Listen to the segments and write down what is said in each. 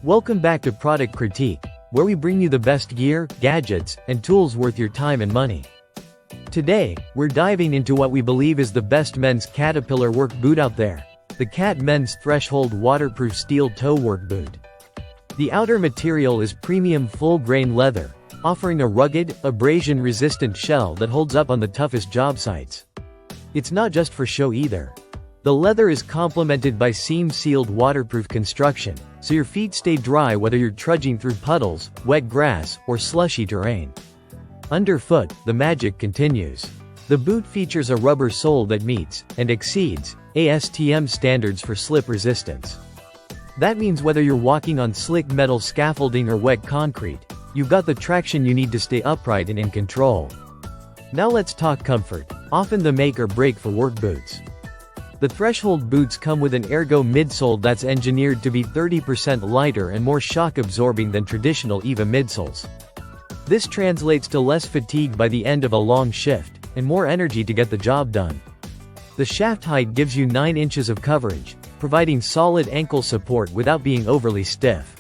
Welcome back to Product Critique, where we bring you the best gear, gadgets, and tools worth your time and money. Today, we're diving into what we believe is the best men's Caterpillar work boot out there, the Cat Men's Threshold Waterproof Steel Toe Work Boot. The outer material is premium full-grain leather, offering a rugged, abrasion-resistant shell that holds up on the toughest job sites. It's not just for show either. The leather is complemented by seam-sealed waterproof construction, so your feet stay dry whether you're trudging through puddles, wet grass, or slushy terrain. Underfoot, the magic continues. The boot features a rubber sole that meets, and exceeds, ASTM standards for slip resistance. That means whether you're walking on slick metal scaffolding or wet concrete, you've got the traction you need to stay upright and in control. Now let's talk comfort, often the make or break for work boots. The Threshold boots come with an ergo midsole that's engineered to be 30% lighter and more shock-absorbing than traditional EVA midsoles. This translates to less fatigue by the end of a long shift, and more energy to get the job done. The shaft height gives you 9 inches of coverage, providing solid ankle support without being overly stiff.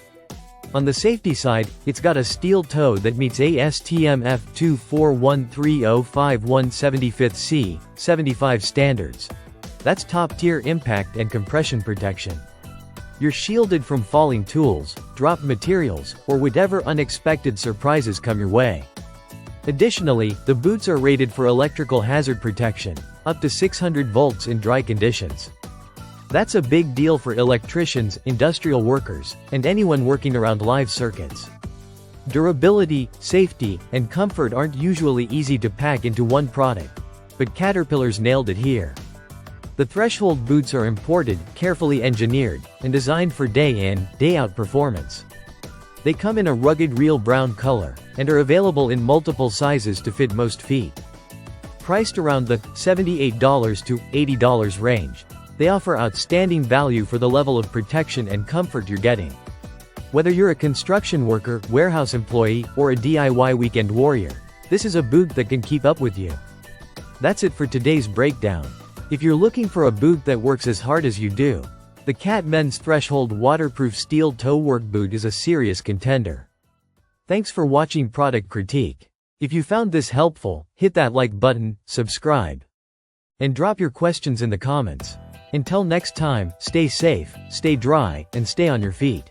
On the safety side, it's got a steel toe that meets ASTM F241305175C, 75 standards. That's top-tier impact and compression protection. You're shielded from falling tools, dropped materials, or whatever unexpected surprises come your way. Additionally, the boots are rated for electrical hazard protection, up to 600 volts in dry conditions. That's a big deal for electricians, industrial workers, and anyone working around live circuits. Durability, safety, and comfort aren't usually easy to pack into one product, but Caterpillar's nailed it here. The Threshold boots are imported, carefully engineered, and designed for day-in, day-out performance. They come in a rugged real brown color, and are available in multiple sizes to fit most feet. Priced around the $78 to $80 range, they offer outstanding value for the level of protection and comfort you're getting. Whether you're a construction worker, warehouse employee, or a DIY weekend warrior, this is a boot that can keep up with you. That's it for today's breakdown. If you're looking for a boot that works as hard as you do, the Cat Men's Threshold Waterproof Steel Toe Work Boot is a serious contender. Thanks for watching Product Critique. If you found this helpful, hit that like button, subscribe, and drop your questions in the comments. Until next time, stay safe, stay dry, and stay on your feet.